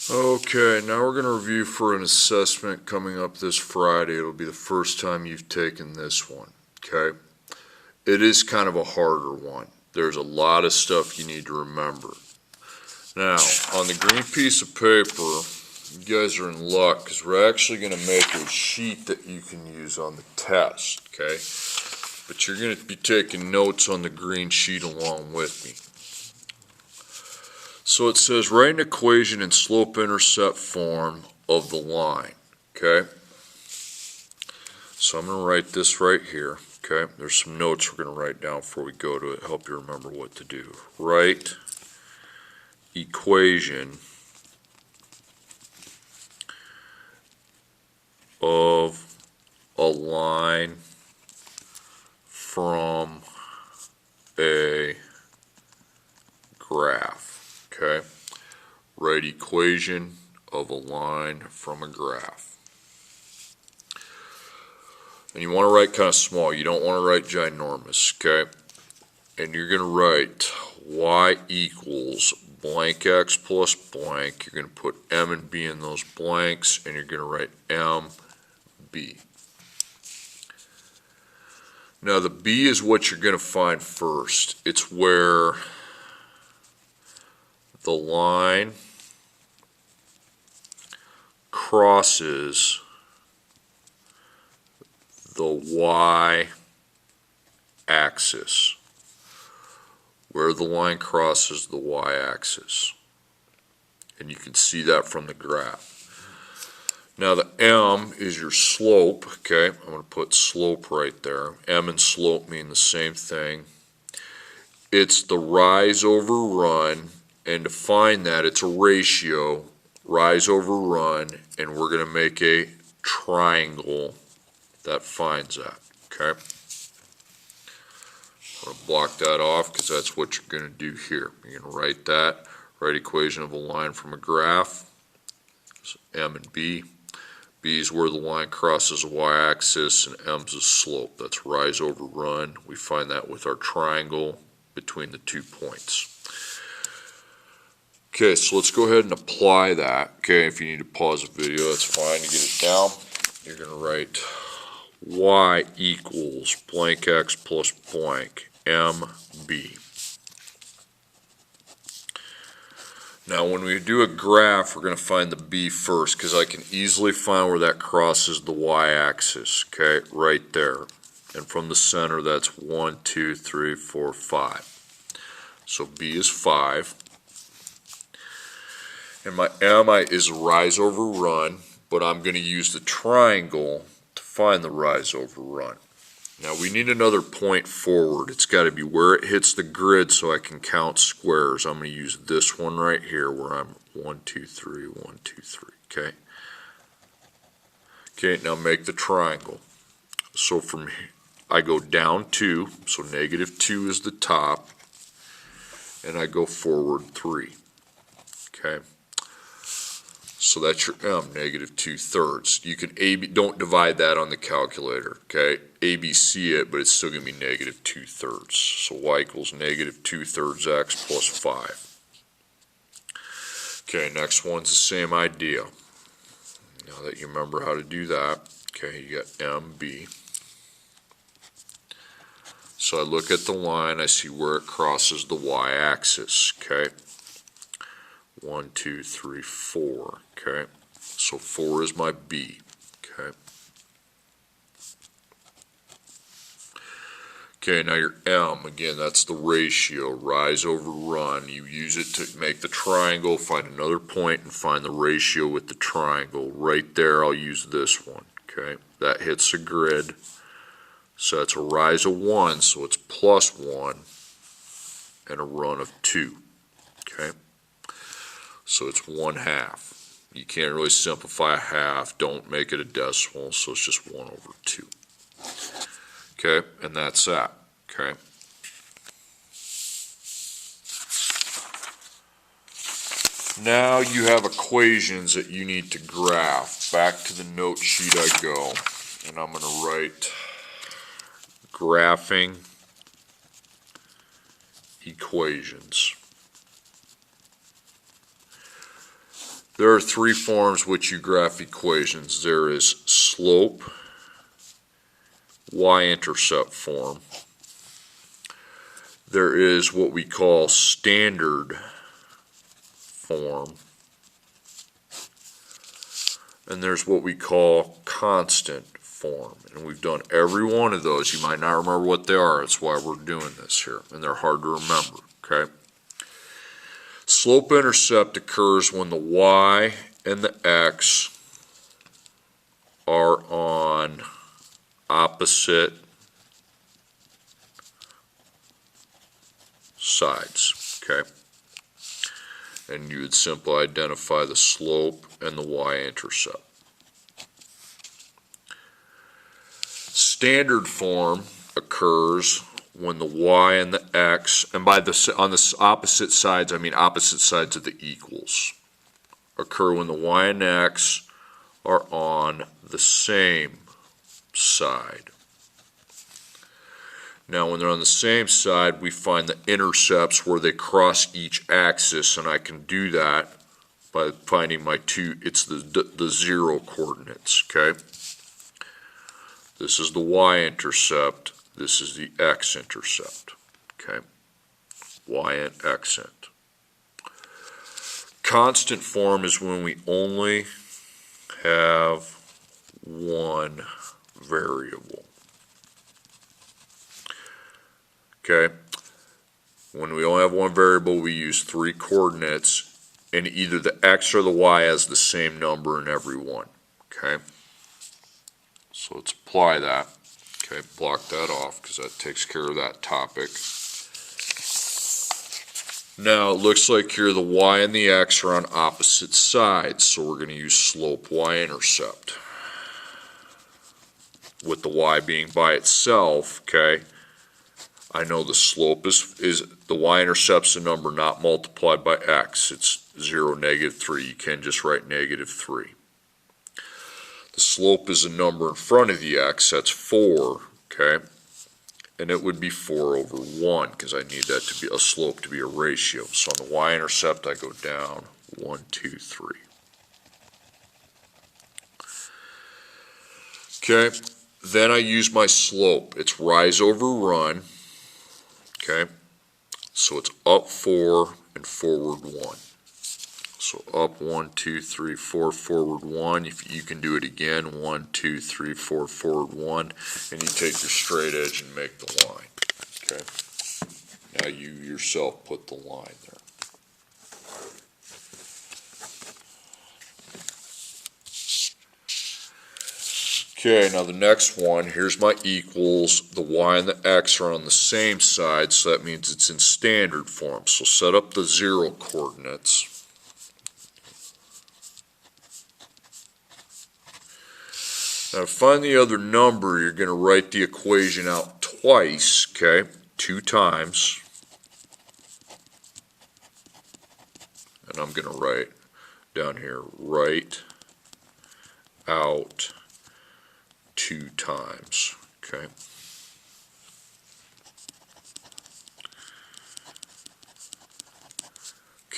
Okay, now we're going to review for an assessment coming up this Friday. It'll be the first time you've taken this one, okay? It is kind of a harder one. There's a lot of stuff you need to remember. Now, on the green piece of paper, you guys are in luck because we're actually going to make a sheet that you can use on the test, okay? But you're going to be taking notes on the green sheet along with me. So it says write an equation in slope-intercept form of the line, okay? So I'm going to write this right here, okay? There's some notes we're going to write down before we go to it, help you remember what to do. Write equation of a line from a graph. Okay, write equation of a line from a graph. And you want to write kind of small. You don't want to write ginormous, okay? And you're going to write y equals blank x plus blank. You're going to put m and b in those blanks, and you're going to write mb. Now the b is what you're going to find first. It's where the line crosses the y-axis. Where the line crosses the y-axis. And you can see that from the graph. Now the m is your slope, okay? I'm going to put slope right there. M and slope mean the same thing. It's the rise over run. And to find that, it's a ratio, rise over run, and we're going to make a triangle that finds that, okay? I'm going to block that off because that's what you're going to do here. You're going to write that, write equation of a line from a graph, so M and B. B is where the line crosses the y-axis, and M's the slope. That's rise over run. We find that with our triangle between the 2 points. Okay, so let's go ahead and apply that. Okay, if you need to pause the video, that's fine. You get it down. You're going to write y equals blank x plus blank mb. Now, when we do a graph, we're going to find the b first because I can easily find where that crosses the y-axis. Okay, right there. And from the center, that's 1, 2, 3, 4, 5. So b is 5. And my m is rise over run, but I'm going to use the triangle to find the rise over run. Now we need another point forward. It's got to be where it hits the grid so I can count squares. I'm going to use this one right here where I'm 1, 2, 3, 1, 2, 3. Okay. Okay, now make the triangle. So from here, I go down 2, so negative 2 is the top, and I go forward 3. Okay. So that's your m, negative 2/3. You can don't divide that on the calculator, okay? ABC it, but it's still going to be negative 2/3. So y equals negative 2/3 x plus 5. Okay, next one's the same idea. Now that you remember how to do that, okay, you got MB. So I look at the line, I see where it crosses the y-axis, okay? 1, 2, 3, 4, okay? So 4 is my B, okay? Okay, now your M, again, that's the ratio, rise over run. You use it to make the triangle, find another point, and find the ratio with the triangle. Right there, I'll use this one, okay? That hits the grid. So that's a rise of 1, so it's plus 1, and a run of 2, okay? So it's 1/2. You can't really simplify a half. Don't make it a decimal, so it's just 1 over 2. Okay, and that's that. Okay. Now you have equations that you need to graph. Back to the note sheet I go, and I'm going to write graphing equations. There are three forms which you graph equations. There is slope, y-intercept form. There is what we call standard form. And there's what we call constant form. And we've done every one of those. You might not remember what they are. That's why we're doing this here. And they're hard to remember, okay? Slope-intercept occurs when the y and the x are on opposite sides, okay? And you would simply identify the slope and the y-intercept. Standard form occurs when the y and the x, and on the opposite sides, I mean opposite sides of the equals, occur when the y and x are on the same side. Now, when they're on the same side, we find the intercepts where they cross each axis, and I can do that by finding my it's the zero coordinates, okay? This is the y-intercept. This is the x-intercept, okay? Y and x-int. Constant form is when we only have one variable, okay? When we only have one variable, we use three coordinates, and either the x or the y has the same number in every one, okay? So let's apply that. Okay, block that off because that takes care of that topic. Now it looks like here the y and the x are on opposite sides, so we're going to use slope y-intercept. With the y being by itself, okay, I know the slope is the y-intercept's a number not multiplied by x. It's 0, -3. You can just write -3. The slope is a number in front of the x, that's 4, okay? And it would be 4 over 1, because I need that to be a slope to be a ratio. So on the y-intercept, I go down 1, 2, 3. Okay, then I use my slope. It's rise over run, okay? So it's up 4 and forward 1. So up 1, 2, 3, 4, forward 1. If you can do it again, 1, 2, 3, 4, forward 1, and you take your straight edge and make the line. Okay. Now you yourself put the line there. Okay, now the next one, here's my equals. The y and the x are on the same side, so that means it's in standard form. So set up the 0 coordinates. Now to find the other number, you're going to write the equation out twice, okay, 2 times. And I'm going to write down here, write out 2 times, okay.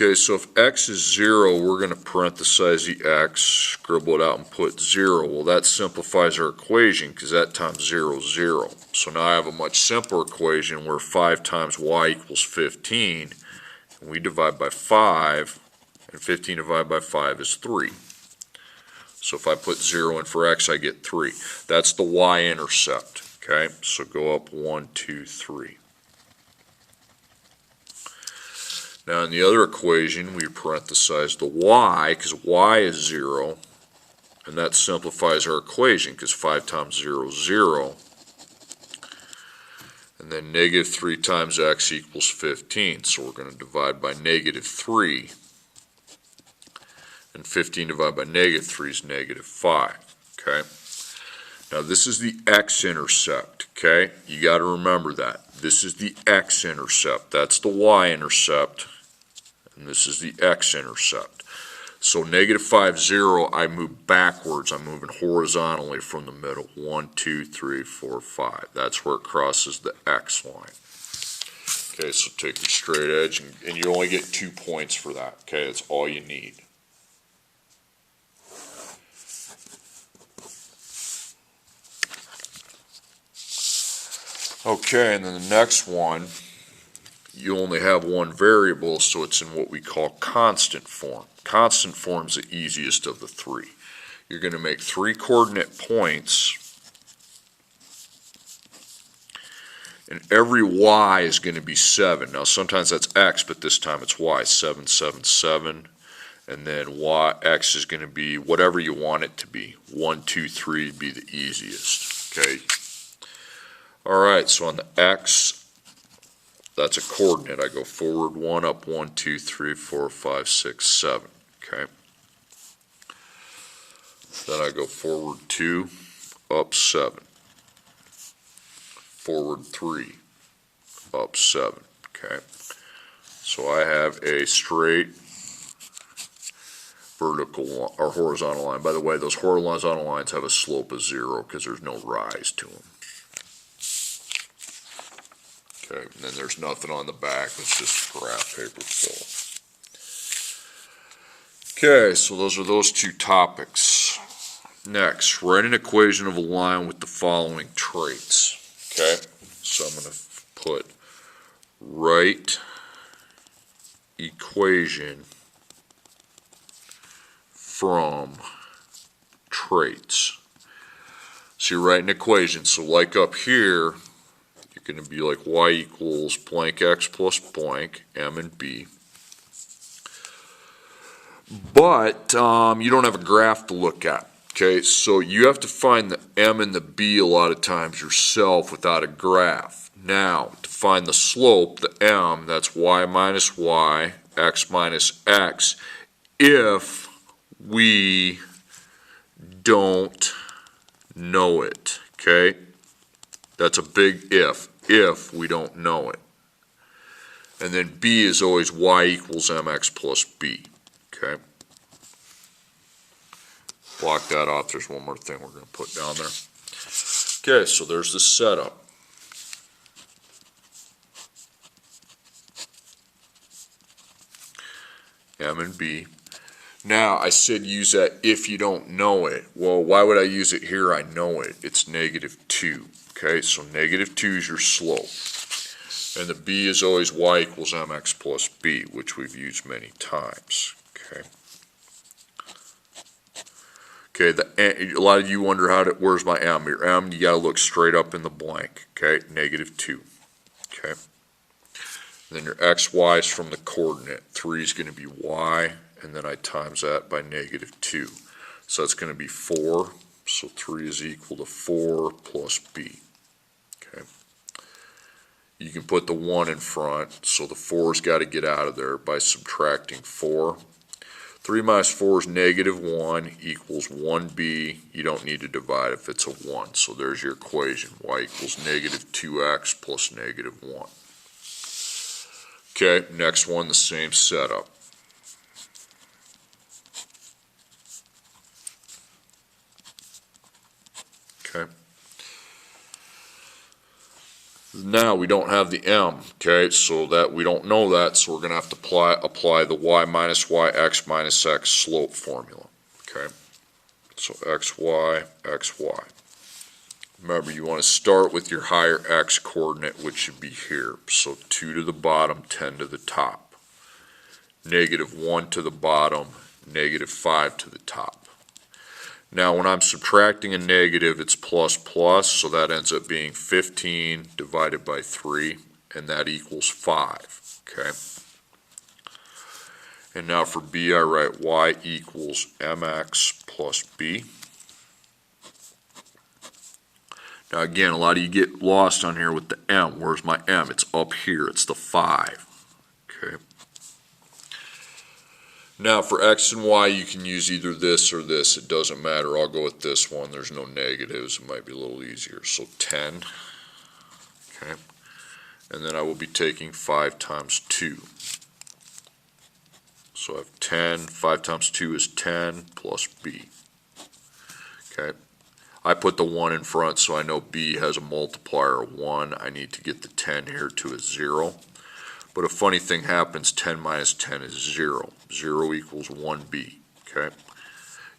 Okay, so if x is 0, we're going to parenthesize the x, scribble it out and put 0. Well, that simplifies our equation because that times 0 is 0. So now I have a much simpler equation where 5 times y equals 15. And we divide by 5, and 15 divided by 5 is 3. So if I put 0 in for x, I get 3. That's the y-intercept, okay? So go up 1, 2, 3. Now in the other equation, we parenthesize the y, because y is 0, and that simplifies our equation, because 5 times 0 is 0. And then -3 times x equals 15, so we're going to divide by -3. And 15 divided by -3 is -5, okay? Now this is the x-intercept, okay? You got to remember that. This is the x-intercept, that's the y-intercept. And this is the x-intercept. So -5, 0, I move backwards. I'm moving horizontally from the middle. 1, 2, 3, 4, 5. That's where it crosses the x line. Okay, so take your straight edge, and you only get 2 points for that. Okay, that's all you need. Okay, and then the next one, you only have one variable, so it's in what we call constant form. Constant form is the easiest of the three. You're going to make 3 coordinate points, and every y is going to be 7. Now sometimes that's x, but this time it's y, 7, 7, 7. And then x is going to be whatever you want it to be. 1, 2, 3 would be the easiest. Okay. All right, so on the x, that's a coordinate. I go forward 1, up 1, 2, 3, 4, 5, 6, 7. Okay. Then I go forward 2, up 7. Forward 3, up 7. Okay. So I have a straight vertical or horizontal line. By the way, those horizontal lines have a slope of 0 because there's no rise to them. Okay, and then there's nothing on the back. It's just graph paper fill. Okay, so those are those 2 topics. Next, write an equation of a line with the following traits. Okay, so I'm going to put write equation from traits. So you write an equation. So like up here, you're going to be like y equals blank x plus blank, m and b. But you don't have a graph to look at. Okay, so you have to find the m and the b a lot of times yourself without a graph. Now, to find the slope, the m, that's y minus y, x minus x, if we don't know it. Okay, that's a big if we don't know it. And then b is always y equals mx plus b. Okay. Block that off. There's one more thing we're going to put down there. Okay, so there's the setup. M and B. Now, I said use that if you don't know it. Well, why would I use it here? I know it. It's -2. Okay, so -2 is your slope. And the B is always y equals mx plus b, which we've used many times. Okay. Okay, a lot of you wonder where's my m? Your m, you got to look straight up in the blank. Okay, -2. Okay. And then your x, y is from the coordinate. 3 is going to be y, and then I times that by -2. So that's going to be 4. So 3 is equal to 4 plus b. Okay. You can put the 1 in front, so the 4's got to get out of there by subtracting 4. 3 minus 4 is -1 equals 1b. You don't need to divide if it's a 1. So there's your equation. Y equals -2x plus -1. Okay, next one, the same setup. Okay. Now we don't have the m, okay, so that we don't know that, so we're going to have to apply the y minus y, x minus x slope formula, okay? So xy, xy. Remember, you want to start with your higher x coordinate, which should be here. So 2 to the bottom, 10 to the top. -1 to the bottom, -5 to the top. Now, when I'm subtracting a negative, it's plus plus, so that ends up being 15 divided by 3, and that equals 5, okay? And now for b, I write y equals mx plus b. Now, again, a lot of you get lost on here with the m. Where's my m? It's up here. It's the 5, okay? Now for x and y, you can use either this or this. It doesn't matter. I'll go with this one. There's no negatives. It might be a little easier. So 10, okay? And then I will be taking 5 times 2. So I have 10. 5 times 2 is 10 plus b, okay? I put the 1 in front so I know b has a multiplier of 1. I need to get the 10 here to a 0. But a funny thing happens, 10 minus 10 is 0. 0 equals 1b, okay?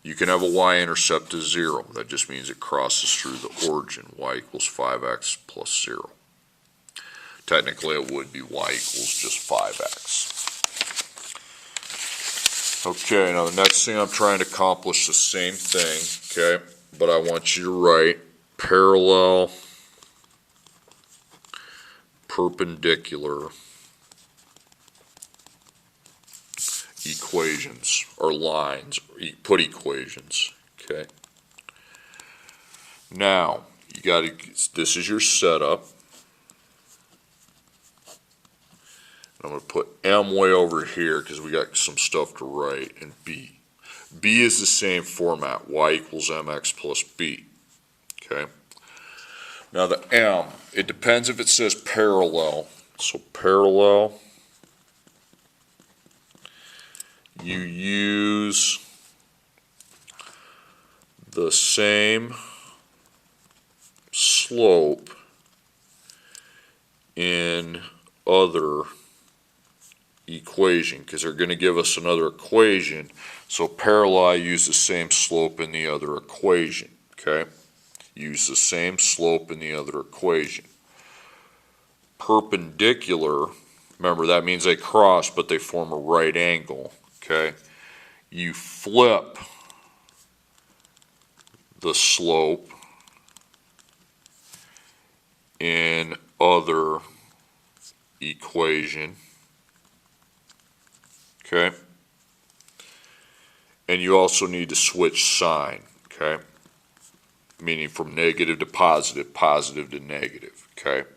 You can have a y-intercept of 0. That just means it crosses through the origin. Y equals 5x plus 0, technically it would be y equals just 5x. Okay, now the next thing I'm trying to accomplish the same thing, okay, but I want you to write parallel, perpendicular equations, or lines, put equations, okay. Now, you got to, this is your setup. I'm going to put M way over here because we got some stuff to write, and B. B is the same format, y equals mx plus b, okay? Now the M, it depends if it says parallel. So parallel, you use the same slope in other equation, because they're going to give us another equation. So parallel, use the same slope in the other equation, okay? Use the same slope in the other equation. Perpendicular, remember that means they cross, but they form a right angle, okay? You flip the slope in other equation, okay? And you also need to switch sign, okay? Meaning from negative to positive, positive to negative, okay?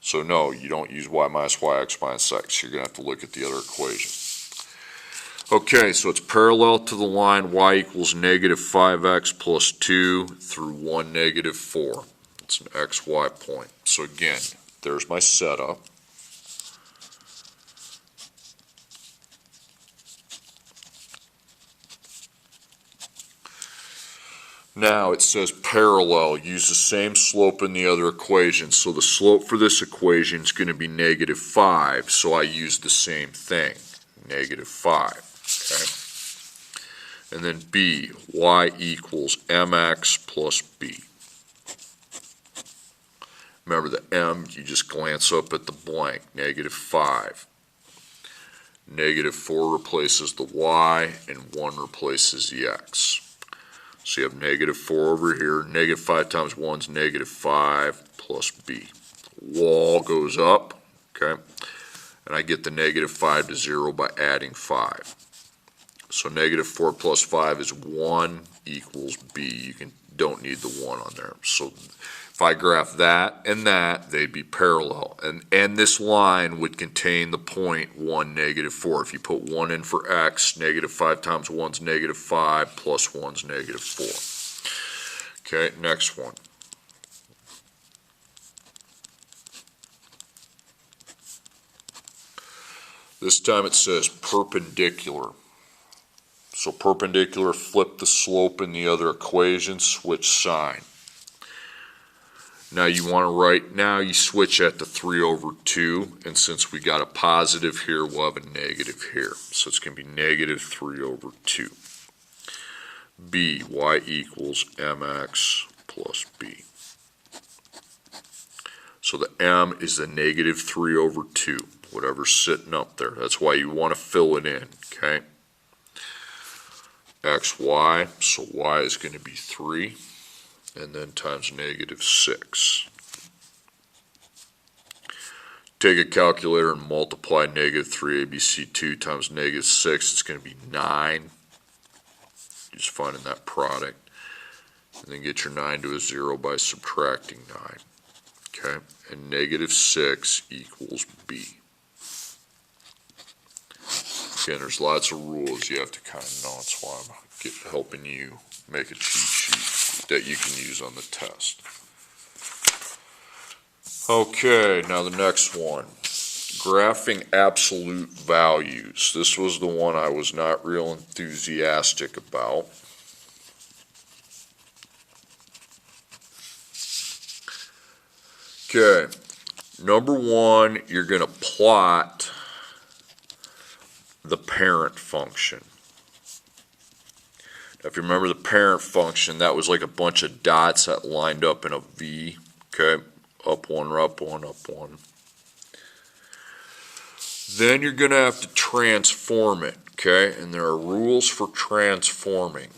So no, you don't use y minus yx minus x. You're going to have to look at the other equation. Okay, so it's parallel to the line y equals negative 5x plus 2 through 1 negative 4. It's an xy point. So again, there's my setup. Now it says parallel, use the same slope in the other equation. So the slope for this equation is going to be negative 5, so I use the same thing, negative 5. Okay. And then B, y equals mx plus b. Remember the m, you just glance up at the blank, negative 5. Negative 4 replaces the y, and 1 replaces the x. So you have negative 4 over here. Negative 5 times 1 is negative 5 plus b. Wall goes up, okay? And I get the negative 5 to 0 by adding 5. So negative 4 plus 5 is 1 equals b. You don't need the 1 on there. So if I graph that and that, they'd be parallel. And this line would contain the point 1, negative 4. If you put 1 in for x, negative 5 times 1 is negative 5, plus 1 is negative 4. Okay, next one. This time it says perpendicular. So perpendicular, flip the slope in the other equation, switch sign. Now you want to write, now you switch at the 3 over 2, and since we got a positive here, we'll have a negative here. So it's going to be negative 3 over 2. B, y equals mx plus b. So the m is the negative 3 over 2, whatever's sitting up there. That's why you want to fill it in, okay? xy, so y is going to be 3. And then times negative 6. Take a calculator and multiply negative 3abc2 times negative 6. It's going to be 9. Just finding that product. And then get your 9 to a 0 by subtracting 9. Okay? And negative 6 equals b. Again, there's lots of rules you have to kind of know. That's why I'm helping you make a cheat sheet that you can use on the test. Okay, now the next one. Graphing absolute values. This was the one I was not real enthusiastic about. Okay, number one, you're going to plot the parent function. Now, if you remember the parent function, that was like a bunch of dots that lined up in a V, okay? up 1, up 1, up 1. Then you're going to have to transform it, okay? And there are rules for transforming.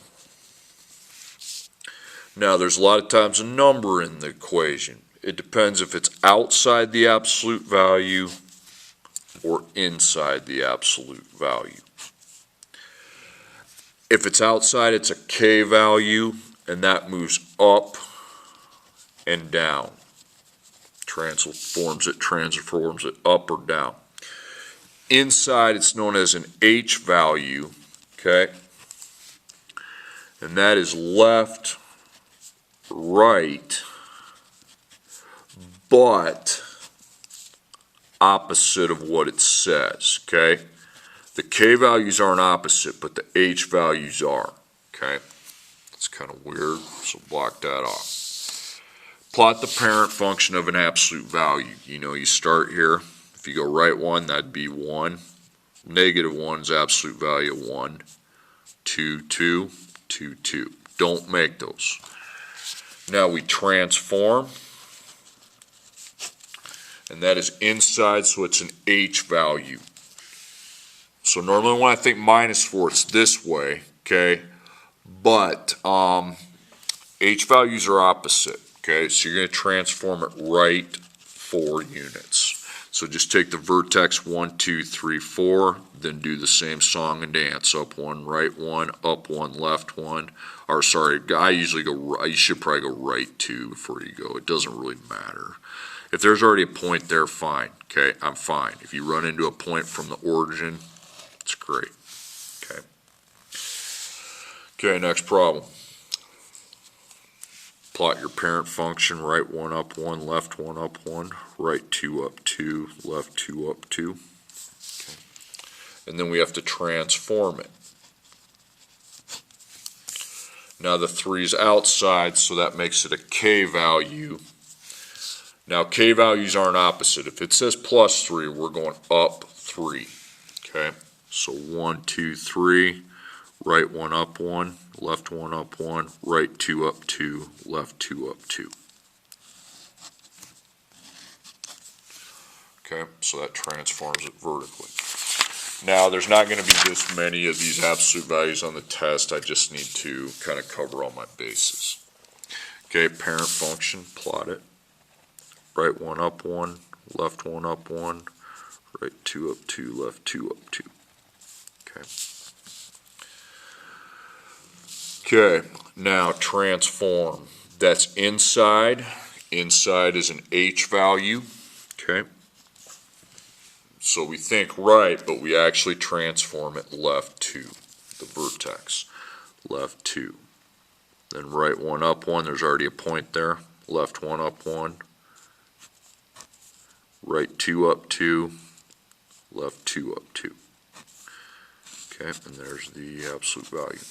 Now, there's a lot of times a number in the equation. It depends if it's outside the absolute value or inside the absolute value. If it's outside, it's a k value, and that moves up and down. Transforms it up or down. Inside, it's known as an h value, okay? And that is left, right, but opposite of what it says, okay? The k values aren't opposite, but the h values are, okay? It's kind of weird, so block that off. Plot the parent function of an absolute value. You know, you start here. If you go right 1, that'd be 1. Negative 1 is absolute value of 1. 2, 2, 2, 2. Don't make those. Now we transform, and that is inside, so it's an h value. So normally when I think -4, it's this way, okay? But h values are opposite, okay? So you're going to transform it right 4 units. So just take the vertex 1, 2, 3, 4, then do the same song and dance. Up 1, right 1, up 1, left 1. Or sorry, I usually go right. You should probably go right 2 before you go. It doesn't really matter. If there's already a point there, fine. Okay, I'm fine. If you run into a point from the origin, it's great. Okay. Okay, next problem. Plot your parent function, right 1, up 1, left 1, up 1, right 2, up 2, left 2, up 2. Okay. And then we have to transform it. Now the 3 is outside, so that makes it a k value. Now k values aren't opposite. If it says +3, we're going up 3. Okay, so 1, 2, 3, right 1, up 1, left 1, up 1, right 2, up 2, left 2, up 2. Okay, so that transforms it vertically. Now, there's not going to be this many of these absolute values on the test. I just need to kind of cover all my bases. Okay, parent function, plot it. Right 1, up 1, left 1, up 1, right 2, up 2, left 2, up 2. Okay. Okay, now transform. That's inside. Inside is an h value. Okay. So we think right, but we actually transform it left 2, the vertex. Left 2. Then right 1, up 1, there's already a point there. Left 1, up 1. Right 2, up 2. Left 2, up 2. Okay, and there's the absolute value.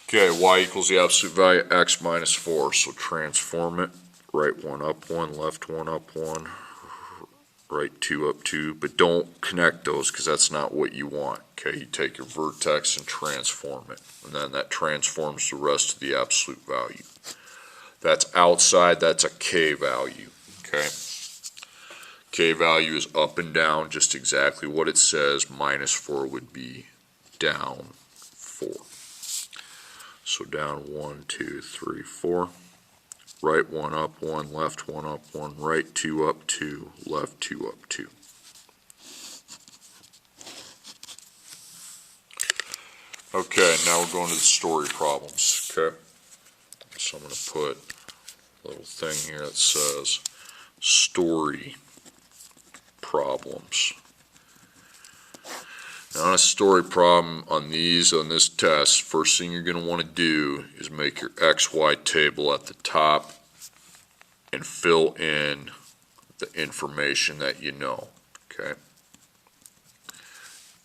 Okay, y equals the absolute value x minus 4. So transform it. Right 1, up 1, left 1, up 1. Right 2, up 2. But don't connect those because that's not what you want. Okay, you take your vertex and transform it. And then that transforms the rest of the absolute value. That's outside, that's a k value. Okay. K value is up and down, just exactly what it says. -4 would be down 4. So down 1, 2, 3, 4. Right 1, up 1, left 1, up 1, right 2, up 2, left 2, up 2. Okay, now we're going to the story problems. Okay, so I'm going to put a little thing here that says story problems. Now on a story problem on this test, first thing you're going to want to do is make your XY table at the top and fill in the information that you know. Okay,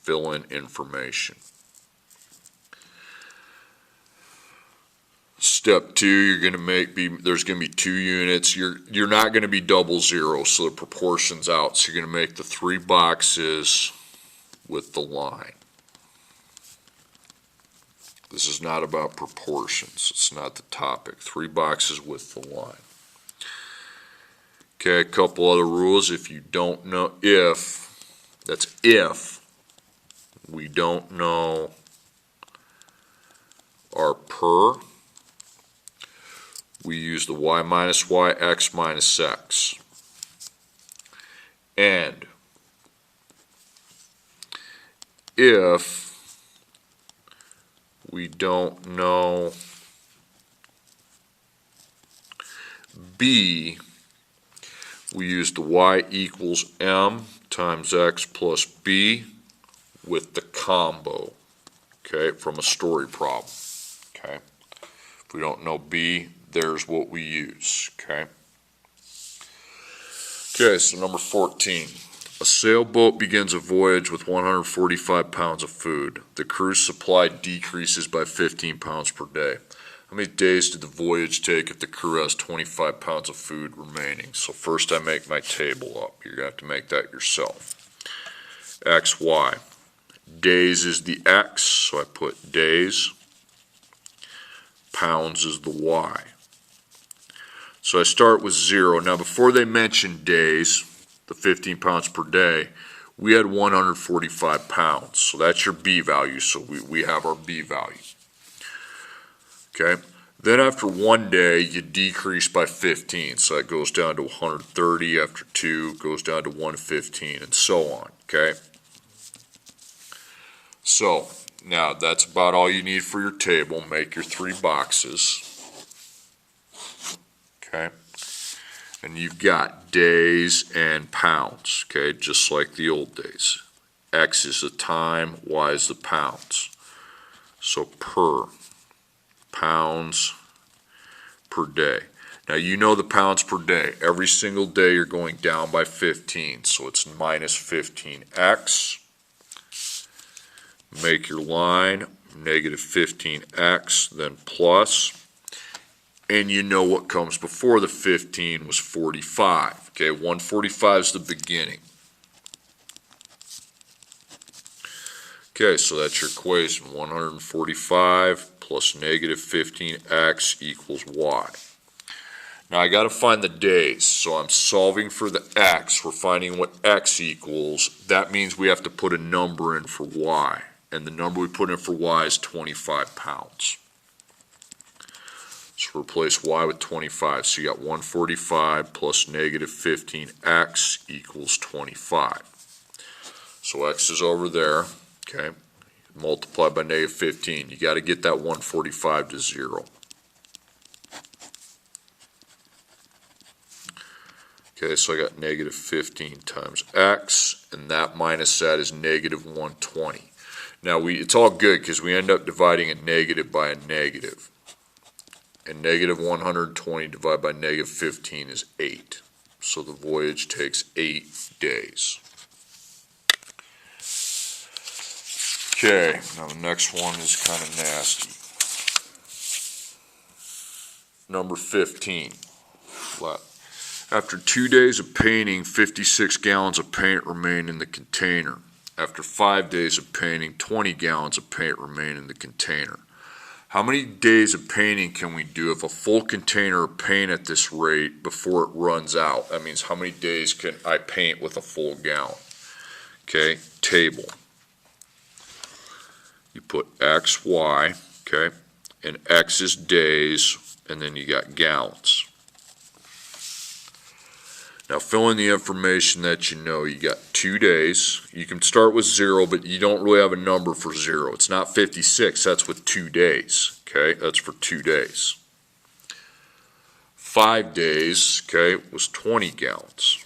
fill in information. Step 2, you're going to there's going to be 2 units. You're not going to be double zero, so the proportion's out. So you're going to make the 3 boxes with the line. This is not about proportions. It's not the topic. 3 boxes with the line. Okay, a couple other rules. If you don't know, if we don't know our per, we use the y minus y, x minus x. And if we don't know b, we use the y equals m times x plus b with the combo, okay, from a story problem, okay. If we don't know b, there's what we use, okay. Okay, so number 14. A sailboat begins a voyage with 145 pounds of food. The crew's supply decreases by 15 pounds per day. How many days did the voyage take if the crew has 25 pounds of food remaining? So first I make my table up. You're going to have to make that yourself. X, Y. Days is the X, so I put days. Pounds is the Y. So I start with 0. Now before they mention days, the 15 pounds per day, we had 145 pounds. So that's your B value. So we have our B value. Okay. Then after 1 day, you decrease by 15. So that goes down to 130. After 2, goes down to 115, and so on. Okay. So now that's about all you need for your table. Make your 3 boxes. Okay. And you've got days and pounds, okay, just like the old days. X is the time, Y is the pounds. So per, pounds per day. Now you know the pounds per day. Every single day you're going down by 15, so it's minus 15x. Make your line, negative 15x, then plus. And you know what comes before the 15 was 45. Okay, 145 is the beginning. Okay, so that's your equation. 145 plus negative 15x equals y. Now I got to find the days, so I'm solving for the x. We're finding what x equals. That means we have to put a number in for y. And the number we put in for y is 25 pounds. So replace y with 25. So you got 145 plus negative 15x equals 25. So x is over there, okay, multiplied by negative 15. You got to get that 145 to 0. Okay, so I got negative 15 times x, and that minus that is negative 120. Now it's all good because we end up dividing a negative by a negative. And negative 120 divided by negative 15 is 8. So the voyage takes 8 days. Okay, now the next one is kind of nasty. Number 15. After 2 days of painting, 56 gallons of paint remain in the container. After 5 days of painting, 20 gallons of paint remain in the container. How many days of painting can we do if a full container of paint at this rate before it runs out? That means how many days can I paint with a full gallon? Okay, table. You put X, Y, okay, and X is days, and then you got gallons. Now fill in the information that you know. You got 2 days. You can start with 0, but you don't really have a number for 0. It's not 56. That's with 2 days. Okay, that's for 2 days. 5 days, okay, was 20 gallons.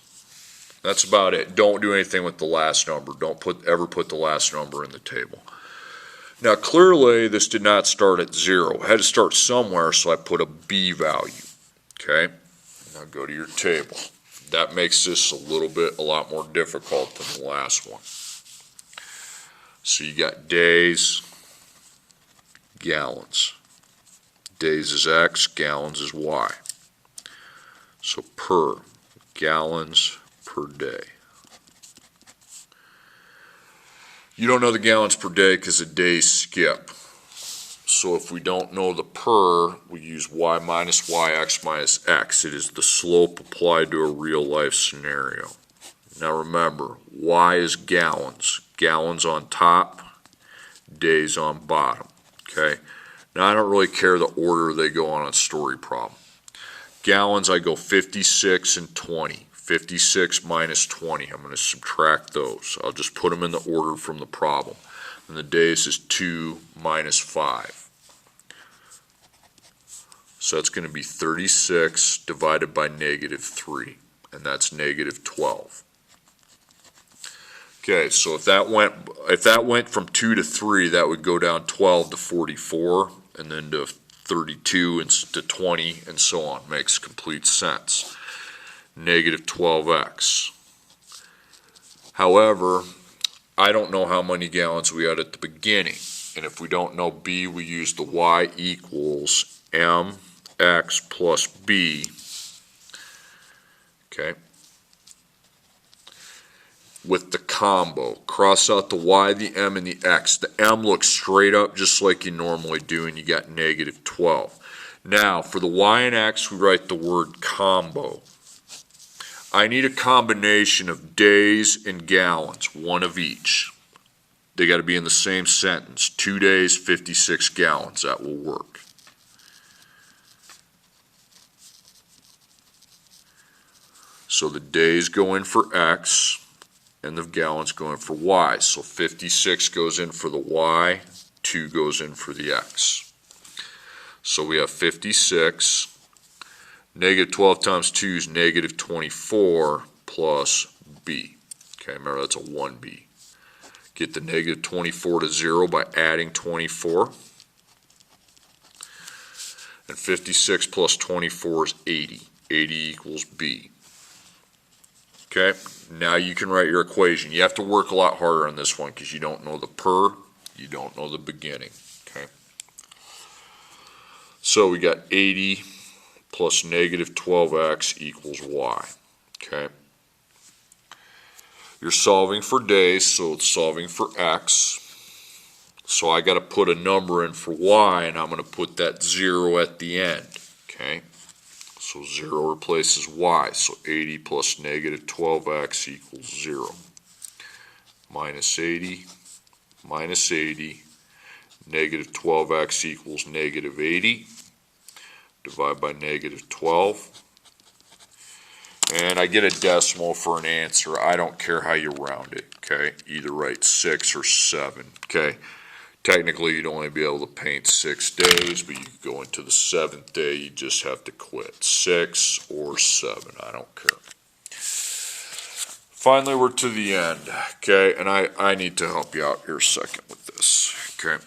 That's about it. Don't do anything with the last number. Don't ever put the last number in the table. Now clearly this did not start at 0. It had to start somewhere, so I put a B value. Okay, now go to your table. That makes this a lot more difficult than the last one. So you got days, gallons. Days is X, gallons is Y. So per, gallons per day. You don't know the gallons per day because the days skip. So if we don't know the per, we use y minus y, x minus x. It is the slope applied to a real life scenario. Now remember, y is gallons. Gallons on top, days on bottom. Okay. Now I don't really care the order they go on a story problem. Gallons, I go 56 and 20. 56 minus 20. I'm going to subtract those. I'll just put them in the order from the problem. And the days is 2 minus 5. So that's going to be 36 divided by negative 3. And that's negative 12. Okay, so if that went from 2 to 3, that would go down 12 to 44, and then to 32 and to 20, and so on. Makes complete sense. Negative 12x. However, I don't know how many gallons we had at the beginning. And if we don't know b, we use the y equals mx plus b. Okay. With the combo. Cross out the y, the m, and the x. The m looks straight up just like you normally do, and you got negative 12. Now, for the y and x, we write the word combo. I need a combination of days and gallons, one of each. They got to be in the same sentence. 2 days, 56 gallons. That will work. So the days go in for x, and the gallons go in for y. So 56 goes in for the y, 2 goes in for the x. So we have 56. Negative 12 times 2 is negative 24 plus b. Okay, remember that's a 1b. Get the negative 24 to 0 by adding 24. And 56 plus 24 is 80. 80 equals b. Okay, now you can write your equation. You have to work a lot harder on this one because you don't know the per, you don't know the beginning. Okay, so we got 80 plus negative 12x equals y. Okay, you're solving for days, so it's solving for x. So I got to put a number in for y, and I'm going to put that 0 at the end. Okay. So 0 replaces y, so 80 plus negative 12x equals 0. Minus 80, negative 12x equals negative 80. Divide by negative 12. And I get a decimal for an answer. I don't care how you round it, okay? Either write 6 or 7, okay? Technically, you'd only be able to paint 6 days, but you could go into the 7th day, you just have to quit. 6 or 7, I don't care. Finally, we're to the end, okay? And I need to help you out here a second with this, okay?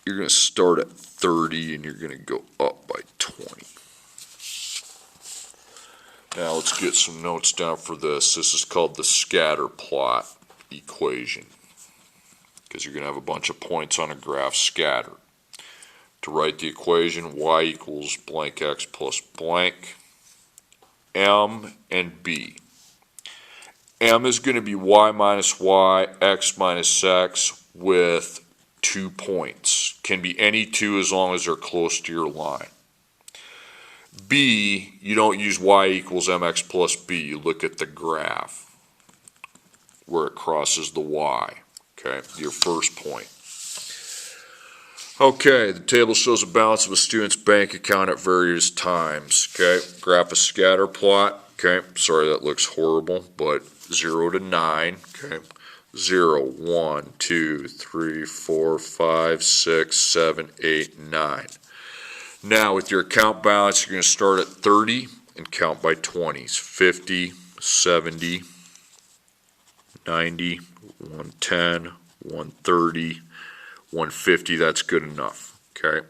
You're going to start at 30, and you're going to go up by 20. Now, let's get some notes down for this. This is called the Scatterplot Equation, because you're going to have a bunch of points on a graph scattered. To write the equation, y equals blank x plus blank, m and b. M is going to be y minus y, x minus x with 2 points. Can be any two as long as they're close to your line. B, you don't use y equals mx plus b. You look at the graph where it crosses the y. Okay, your first point. Okay, the table shows the balance of a student's bank account at various times. Okay, graph a scatter plot. Okay, sorry that looks horrible, but 0 to 9. Okay, 0, 1, 2, 3, 4, 5, 6, 7, 8, 9. Now, with your account balance, you're going to start at 30 and count by 20s. 50, 70, 90, 110, 130, 150, that's good enough, okay?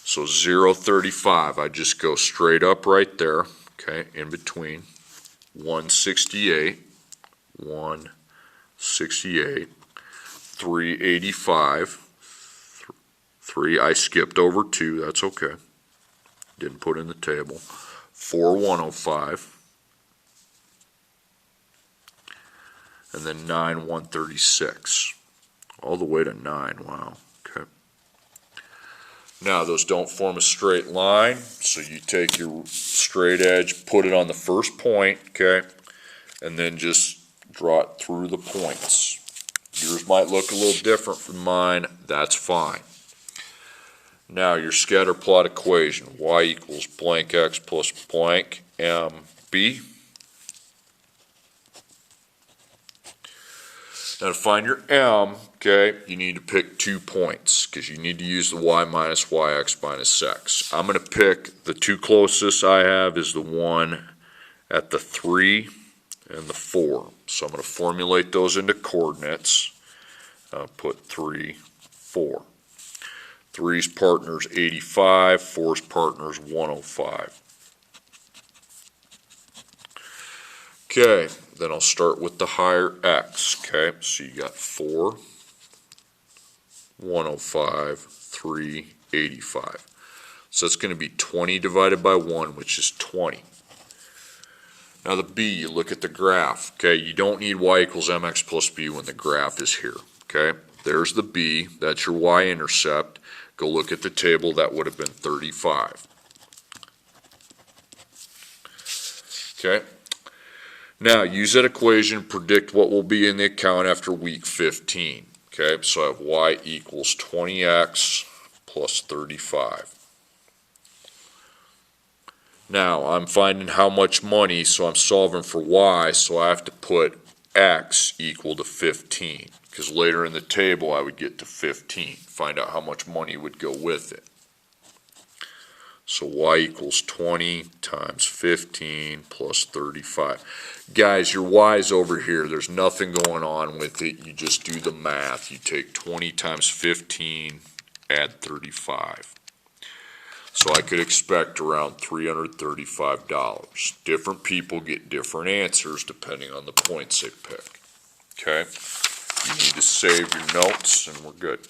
So 0.35, I just go straight up right there, okay, in between. 168, 385, 3, I skipped over 2, that's okay. Didn't put in the table. 4,105. And then 9,136. All the way to 9, wow, Okay. Now those don't form a straight line, so you take your straight edge, put it on the first point, okay, and then just draw it through the points. Yours might look a little different from mine, that's fine. Now your scatterplot equation, y equals blank x plus blank mb. Now to find your m, okay, you need to pick 2 points because you need to use the y minus yx minus x. I'm going to pick the 2 closest I have is the one at the 3 and the 4. So I'm going to formulate those into coordinates. I'll put 3, 4. 3's partner's 85, 4's partner's 105. Okay, then I'll start with the higher x, okay? So you got 4, 105, 3, 85. So that's going to be 20 divided by 1, which is 20. Now the b, you look at the graph, okay? You don't need y equals mx plus b when the graph is here, okay? There's the b, that's your y-intercept. Go look at the table, that would have been 35. Okay? Now, use that equation, predict what will be in the account after week 15. Okay, so I have y equals 20x plus 35. Now, I'm finding how much money, so I'm solving for y, so I have to put x equal to 15. Because later in the table, I would get to 15. Find out how much money would go with it. So y equals 20 times 15 plus 35. Guys, your y's over here. There's nothing going on with it. You just do the math. You take 20 times 15, add 35. So I could expect around $335. Different people get different answers depending on the points they pick. Okay? You need to save your notes, and we're good.